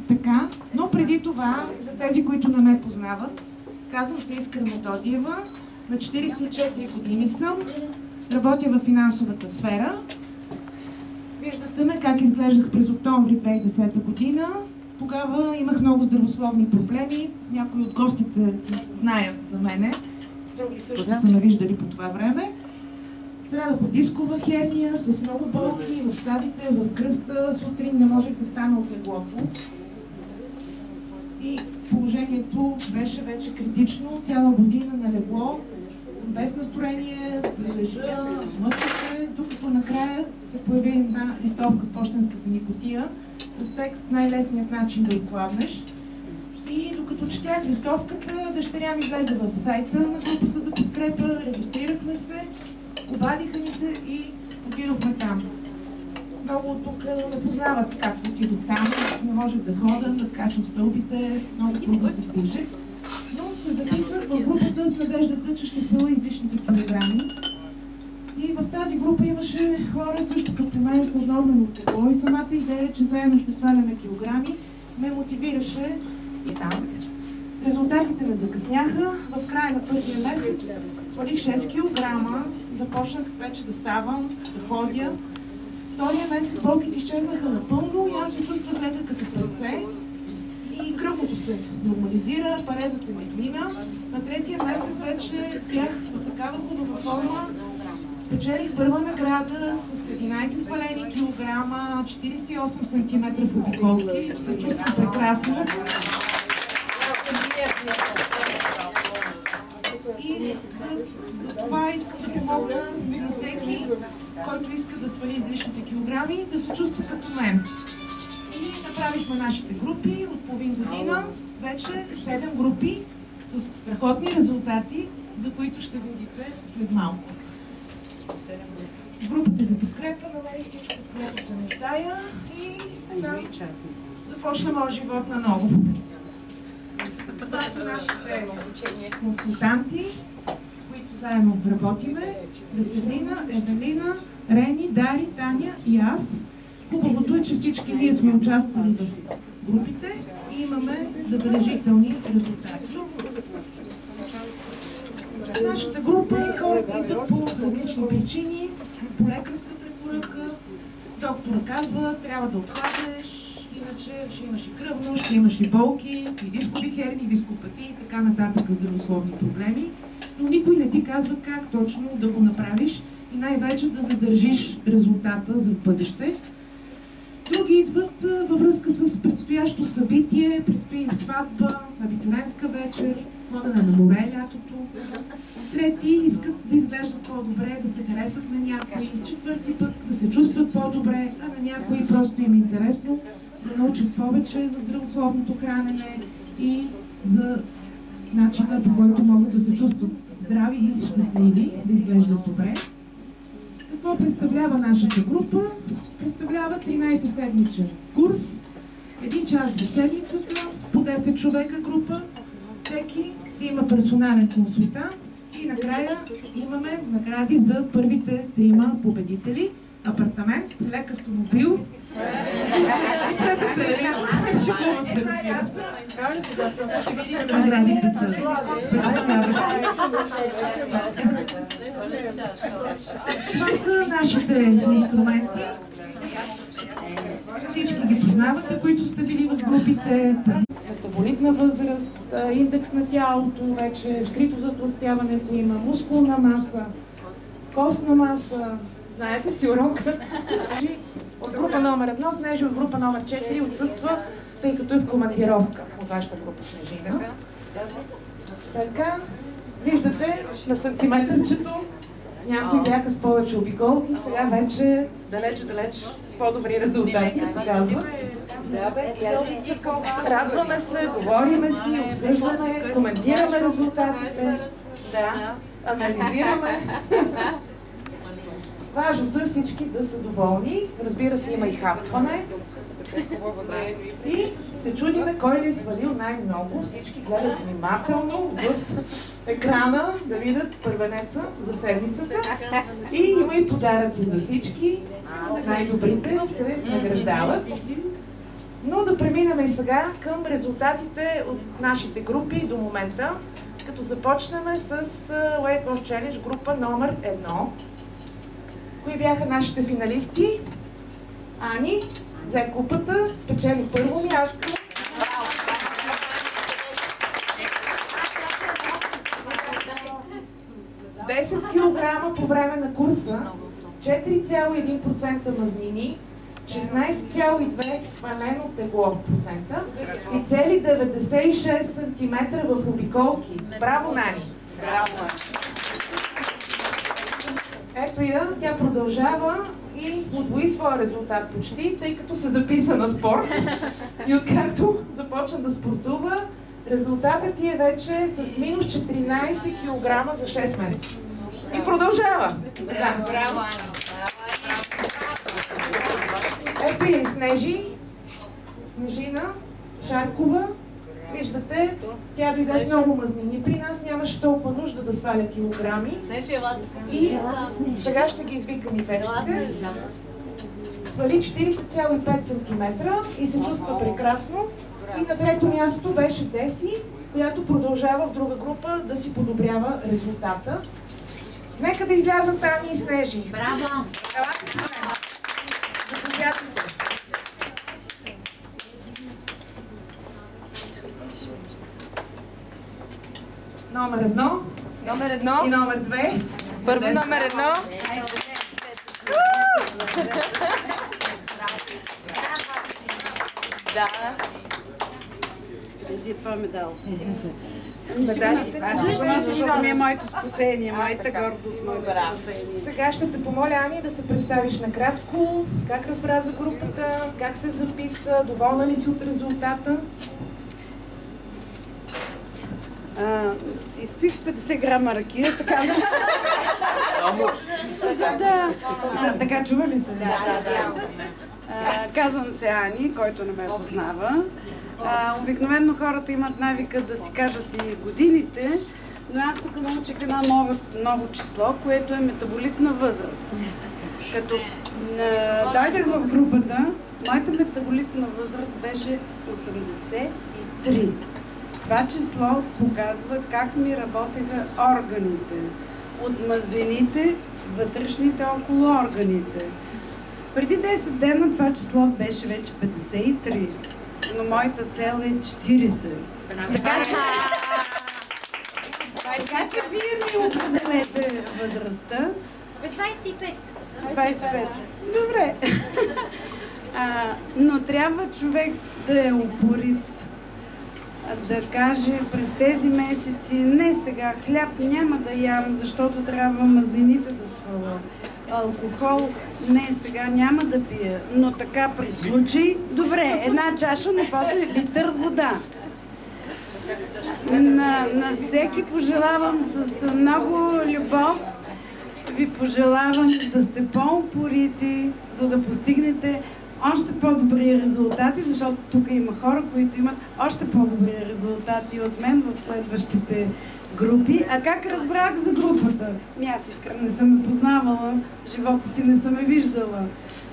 Така, но преди това, за тези, които не ме познават, казвам се Искра Методиева, на 44 години съм, работя в финансовата сфера. Виждате ме как изглеждах през октомври 2010 година. Тогава имах много здравословни проблеми. Някои от гостите знаят за мене. Други също са ме виждали по това време. Страдах от дискова херния, с много болки в ставите, в кръста. Сутрин не можех да стана от леглото. И положението беше вече критично. Цяла година на легло, без настроение, лежа, мъча се, докато накрая се появи една листовка в пощенската ни кутия с текст "Най-лесният начин да отслабнеш". И докато четях листовката, дъщеря ми влезе в сайта на групата за подкрепа, регистрирахме се, обадиха ни се и отидохме там. Много от тук ме познават как отидох там, не можех да хода, да качвам стълбите, много трудно се движех. Но се записах в групата с надеждата, че ще сваля излишните килограми. И в тази група имаше хора също като мен с наднормено тегло и самата идея, че заедно ще сваляме килограми, ме мотивираше и там. Резултатите не закъсняха. В края на първия месец свалих 6 килограма, започнах вече да ставам, да ходя. Втория месец болките изчезнаха напълно и аз се чувствах лека като пръце. И кръвното се нормализира, парезата ми мина. На третия месец вече бях в такава хубава форма. Спечелих първа награда с 11 свалени килограма, 48 см в обиколки. Се чувствам прекрасно. И за това искам да помогна на всеки, който иска да свали излишните килограми, да се чувства като мен. И направихме нашите групи от половин година, вече 7 групи с страхотни резултати, за които ще видите след малко. С групата за подкрепа намерих всичко, което се нуждая и започна моят живот наново. Това са нашите консултанти, с които заедно работиме. Веселина, Евелина, Рени, Дари, Таня и аз. Хубавото е, че всички ние сме участвали в групите и имаме забележителни резултати. Нашата група хората идват по различни причини, по лекарска препоръка. Доктора казва, трябва да отслабнеш, иначе ще имаш и кръвно, ще имаш и болки, и дискови херни, и дископатии и така нататък здравословни проблеми. Но никой не ти казва как точно да го направиш и най-вече да задържиш резултата за в бъдеще. Други идват във връзка с предстоящо събитие, предстои им сватба, абитуриентска вечер, ходене на море лятото. Трети искат да изглеждат по-добре, да се харесат на някой. Четвърти път да се чувстват по-добре, а на някои просто им е интересно да научат повече за здравословното хранене и за начина, по който могат да се чувстват здрави и щастливи, да изглеждат добре. Какво представлява нашата група? Представлява 13-седмичен курс, 1 час до седмицата, по 10 човека група, всеки си има персонален консултант и накрая имаме награди за първите 3 победители. Апартамент, лек автомобил. Светата е шикова се, разбира се. Наградите са това са нашите инструменти. Всички ги познавате, които сте били в групите. Метаболитна възраст, индекс на тялото, вече скрито затлъстяване, ако има, мускулна маса, костна маса. Знаете си урока. От група номер 1 Снежи, от група номер 4 отсъства, тъй като е в командировка от вашата група Снежина. Така, виждате на сантиметърчето, някои бяха с повече обиколки, сега вече далеч по-добри резултати, като казват. Радваме се, говориме си, обсъждаме, коментираме резултатите, анализираме. Важното е всички да са доволни. Разбира се, има и хапване. И се чудиме кой ли е свалил най-много. Всички гледат внимателно в екрана да видят първенеца за седмицата. И има и подаръци за всички. Най-добрите се награждават. Но да преминем и сега към резултатите от нашите групи до момента, като започнем с Weight Loss Challenge група номер 1. Кои бяха нашите финалисти? Ани взе купата, спечели първо място. 10 кг по време на курса, 4,1% мазнини, 16,2% свалено тегло процента и цели 96 см в обиколки. Браво, Нани! Браво! Ето я, тя продължава и удвои своя резултат почти, тъй като се записа на спорт. И откакто започна да спортува, резултатът ти е вече с минус 14 кг за 6 месеца. И продължава. Да. Браво, Ани! Ето и Снежина Шаркова. Виждате, тя дойде с много мазнини. При нас нямаше толкова нужда да сваля килограми. И сега ще ги извикам и вечките. Свали 40,5 см и се чувства прекрасно. И на трето място беше Деси, която продължава в друга група да си подобрява резултата. Нека да излязат Ани и Снежи. Браво! Заповядайте. Номер 1. Номер 1. И номер 2. Първо номер 1. Да. Иди, това медал. Медалите. Защото ми е моето спасение, моята гордост, моето спасение. Сега ще те помоля, Ани, да се представиш накратко. Как разбра за групата, как се записа, доволна ли си от резултата? Изпих 50 грама ракия, така за... Само? Да. Аз така чува ли се? Да. Казвам се Ани, който не ме познава. Обикновено хората имат навика да си кажат и годините, но аз тук научих едно ново число, което е метаболитна възраст. Като дойдах в групата, моята метаболитна възраст беше 83. Това число показва как ми работеха органите. От мазнините, вътрешните около органите. Преди 10 дена това число беше вече 53, но моята цел е 40. Така че вие ми определете възрастта. 25. 25. Добре. Но трябва човек да е упорит, да каже през тези месеци, не сега, хляб няма да ям, защото трябва мазнините да сваля. Алкохол, не сега няма да пия, но така при случай, добре, една чаша, но после литър вода. На всеки пожелавам с много любов, ви пожелавам да сте по-упорити, за да постигнете още по-добри резултати, защото тук има хора, които имат още по-добри резултати от мен в следващите групи. А как разбрах за групата? Аз искрено не съм ме познавала, в живота си не съм ме виждала.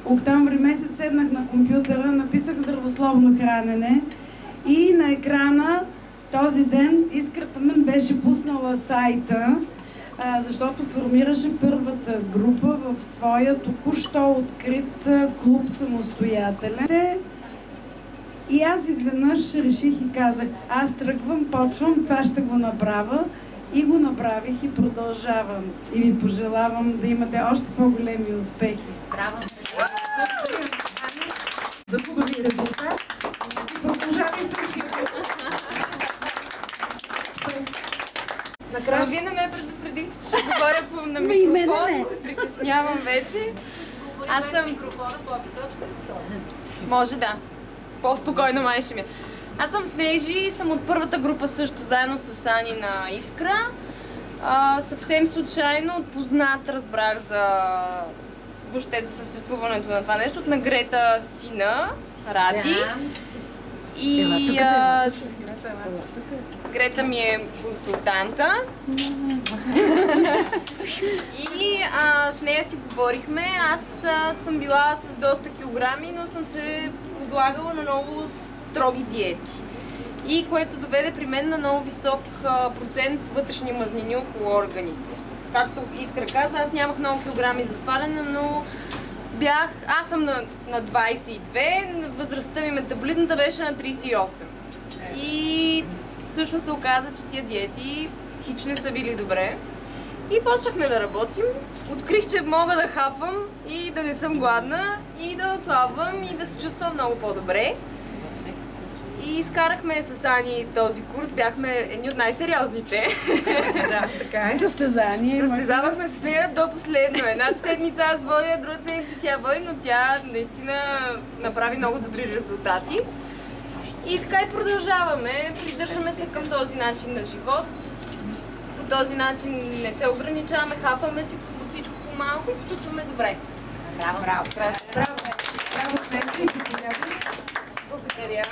Октомври месец седнах на компютъра, написах здравословно хранене и на екрана този ден Искрата мен беше пуснала сайта, защото формираше първата група в своя току-що открит клуб самостоятелен. И аз изведнъж реших и казах, аз тръгвам, почвам, това ще го направя. И го направих и продължавам. И ви пожелавам да имате още по-големи успехи. Браво! За хубави резултат. Продължавай същия. Но вие не ме предупредихте, че ще говоря на микрофон и се притеснявам вече. Аз съм... Микрофона по-височко. Може да. По-спокойно май ще ми. Аз съм Снежи и съм от първата група също, заедно с Ани на Искра. Съвсем случайно от познат разбрах въобще за съществуването на това нещо, от на Грета сина, Ради. И Грета ми е консултанта. И с нея си говорихме. Аз съм била с доста килограми, но съм се подлагала на много строги диети. И което доведе при мен на много висок процент вътрешни мазнини около органите. Както Искра каза, аз нямах много килограми за сваляне, но аз съм на 22, възрастта ми метаболитната беше на 38. И всъщност се оказа, че тия диети хич не са били добре. И почнахме да работим. Открих, че мога да хапвам и да не съм гладна, и да отслабвам, и да се чувствам много по-добре. И изкарахме с Ани този курс, бяхме едни от най-сериозните. Да, така е. Състезание. Състезавахме с нея до последно. Една седмица аз водя, друга седмица тя води, но тя наистина направи много добри резултати. И така и продължаваме. Придържаме се към този начин на живот. По този начин не се ограничаваме, хапаме си по всичко по-малко и се чувстваме добре. Браво! Браво! Браво! Браво! Браво! Благодаря.